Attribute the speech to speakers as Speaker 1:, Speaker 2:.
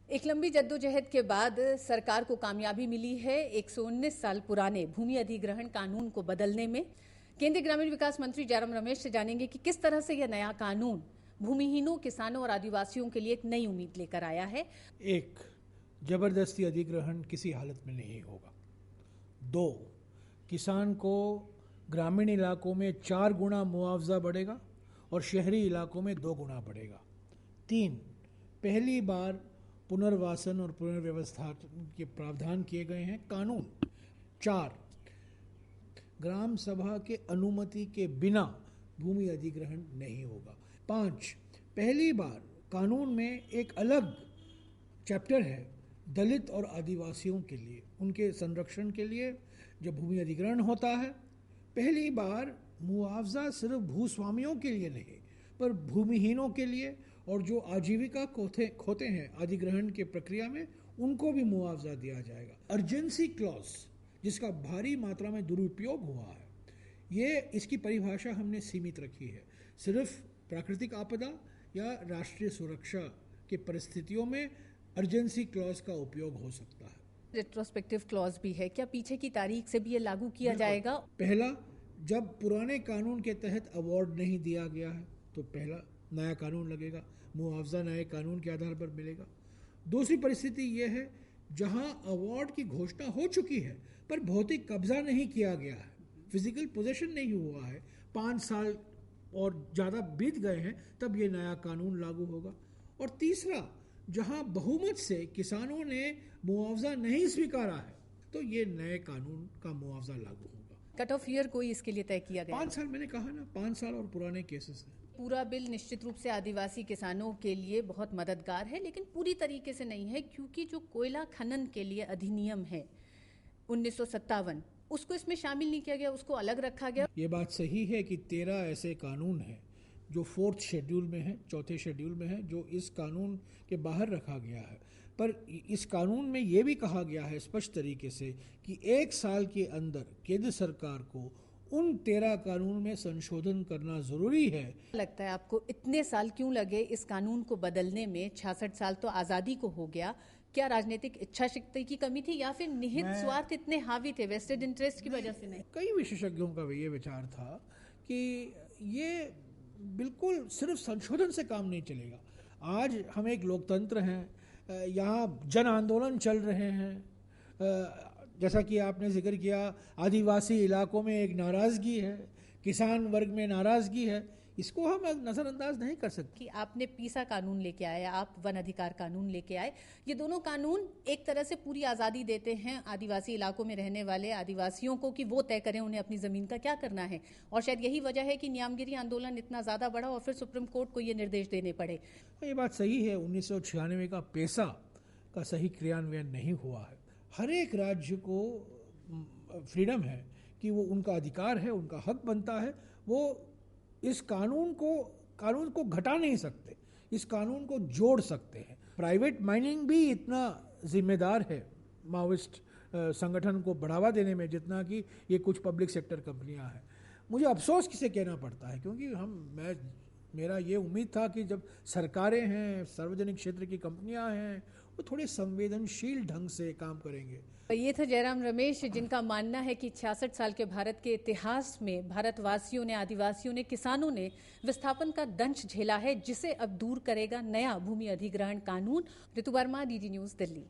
Speaker 1: एक लंबी जद्दोजहद के बाद सरकार को कामयाबी मिली है 119 साल पुराने भूमि अधिग्रहण कानून को बदलने में। केंद्रीय ग्रामीण विकास मंत्री जयराम रमेश से जानेंगे कि किस तरह से यह नया कानून भूमिहीनों, किसानों और आदिवासियों के लिए एक नई उम्मीद लेकर आया है।
Speaker 2: एक, जबरदस्ती अधिग्रहण किसी हालत में नहीं होगा। 2, किसान को ग्रामीण इलाकों में 4 गुना मुआवजा बढ़ेगा और शहरी इलाकों में 2 गुना बढ़ेगा। 3, पहली बार पुनर्वासन और पुनर्व्यवस्था के प्रावधान किए गए हैं कानून। 4, ग्राम सभा के अनुमति के बिना भूमि अधिग्रहण नहीं होगा। 5, पहली बार कानून में एक अलग चैप्टर है दलित और आदिवासियों के लिए, उनके संरक्षण के लिए। जब भूमि अधिग्रहण होता है, पहली बार मुआवजा सिर्फ भूस्वामियों के लिए नहीं पर भूमिहीनों के लिए, और जो आजीविका खोते हैं अधिग्रहण के प्रक्रिया में, उनको भी मुआवजा दिया जाएगा। अर्जेंसी क्लॉज, जिसका भारी मात्रा में दुरुपयोग हुआ है, ये इसकी परिभाषा हमने सीमित रखी है। सिर्फ प्राकृतिक आपदा या राष्ट्रीय सुरक्षा की परिस्थितियों में अर्जेंसी क्लॉज का उपयोग हो सकता है।
Speaker 1: रेट्रोस्पेक्टिव क्लॉज भी है, क्या पीछे की तारीख से भी ये लागू किया जाएगा?
Speaker 2: पहला, जब पुराने कानून के तहत अवार्ड नहीं दिया गया है तो पहला नया कानून लगेगा, मुआवजा नए कानून के आधार पर मिलेगा। दूसरी परिस्थिति यह है जहां अवार्ड की घोषणा हो चुकी है पर भौतिक कब्जा नहीं किया गया है, फिजिकल पोजेशन नहीं हुआ है, 5 साल और ज़्यादा बीत गए हैं, तब ये नया कानून लागू होगा। और तीसरा, जहां बहुमत से किसानों ने मुआवजा नहीं स्वीकारा है, तो ये नए कानून का मुआवजा लागू होगा।
Speaker 1: कट ऑफ ईयर कोई इसके लिए तय किया गया?
Speaker 2: 5 साल, मैंने कहा ना, 5 साल और पुराने केसेस हैं।
Speaker 1: पूरा बिल निश्चित रूप से आदिवासी किसानों के लिए बहुत मददगार है, लेकिन पूरी तरीके से नहीं है, क्योंकि जो कोयला खनन के लिए अधिनियम है 1957, उसको इसमें शामिल नहीं किया गया, उसको अलग रखा गया।
Speaker 2: ये बात सही है कि 13 ऐसे कानून हैं जो 4th शेड्यूल में है, 4थे शेड्यूल में है, जो इस कानून के बाहर रखा गया है। पर इस कानून में ये भी कहा गया है स्पष्ट तरीके से कि 1 साल के अंदर केंद्र सरकार को उन 13 कानून में संशोधन करना जरूरी है।
Speaker 1: लगता है आपको इतने साल क्यों लगे इस कानून को बदलने में? 66 साल तो आजादी को हो गया। क्या राजनीतिक इच्छा शक्ति की कमी थी या फिर निहित स्वार्थ इतने हावी थे, वेस्टेड इंटरेस्ट की वजह से नहीं?
Speaker 2: कई विशेषज्ञों का ये विचार था कि ये बिल्कुल सिर्फ संशोधन से काम नहीं चलेगा। आज हम एक लोकतंत्र हैं, यहाँ जन आंदोलन चल रहे हैं। जैसा कि आपने जिक्र किया, आदिवासी इलाकों में एक नाराजगी है, किसान वर्ग में नाराजगी है, इसको हम नजरअंदाज नहीं कर सकते।
Speaker 1: कि आपने पीसा कानून लेके आए, आप वन अधिकार कानून लेके आए, ये दोनों कानून एक तरह से पूरी आजादी देते हैं आदिवासी इलाकों में रहने वाले आदिवासियों को कि वो तय करें उन्हें अपनी जमीन का क्या करना है। और शायद यही वजह है कि न्यामगिरी आंदोलन इतना ज्यादा बढ़ा और फिर सुप्रीम कोर्ट को ये निर्देश देने पड़े।
Speaker 2: ये बात सही है, 1996 का पेसा का सही क्रियान्वयन नहीं हुआ है। हर एक राज्य को फ्रीडम है कि वो, उनका अधिकार है, उनका हक बनता है, वो इस कानून को घटा नहीं सकते, इस कानून को जोड़ सकते हैं। प्राइवेट माइनिंग भी इतना जिम्मेदार है माओइस्ट संगठन को बढ़ावा देने में जितना कि ये कुछ पब्लिक सेक्टर कंपनियां हैं। मुझे अफसोस किसे कहना पड़ता है, क्योंकि मेरा ये उम्मीद था कि जब सरकारें हैं, सार्वजनिक क्षेत्र की कंपनियां हैं, वो थोड़े संवेदनशील ढंग से काम करेंगे।
Speaker 1: ये था जयराम रमेश, जिनका मानना है कि 66 साल के भारत के इतिहास में भारतवासियों ने, आदिवासियों ने, किसानों ने विस्थापन का दंश झेला है, जिसे अब दूर करेगा नया भूमि अधिग्रहण कानून। ऋतु वर्मा, DD न्यूज, दिल्ली।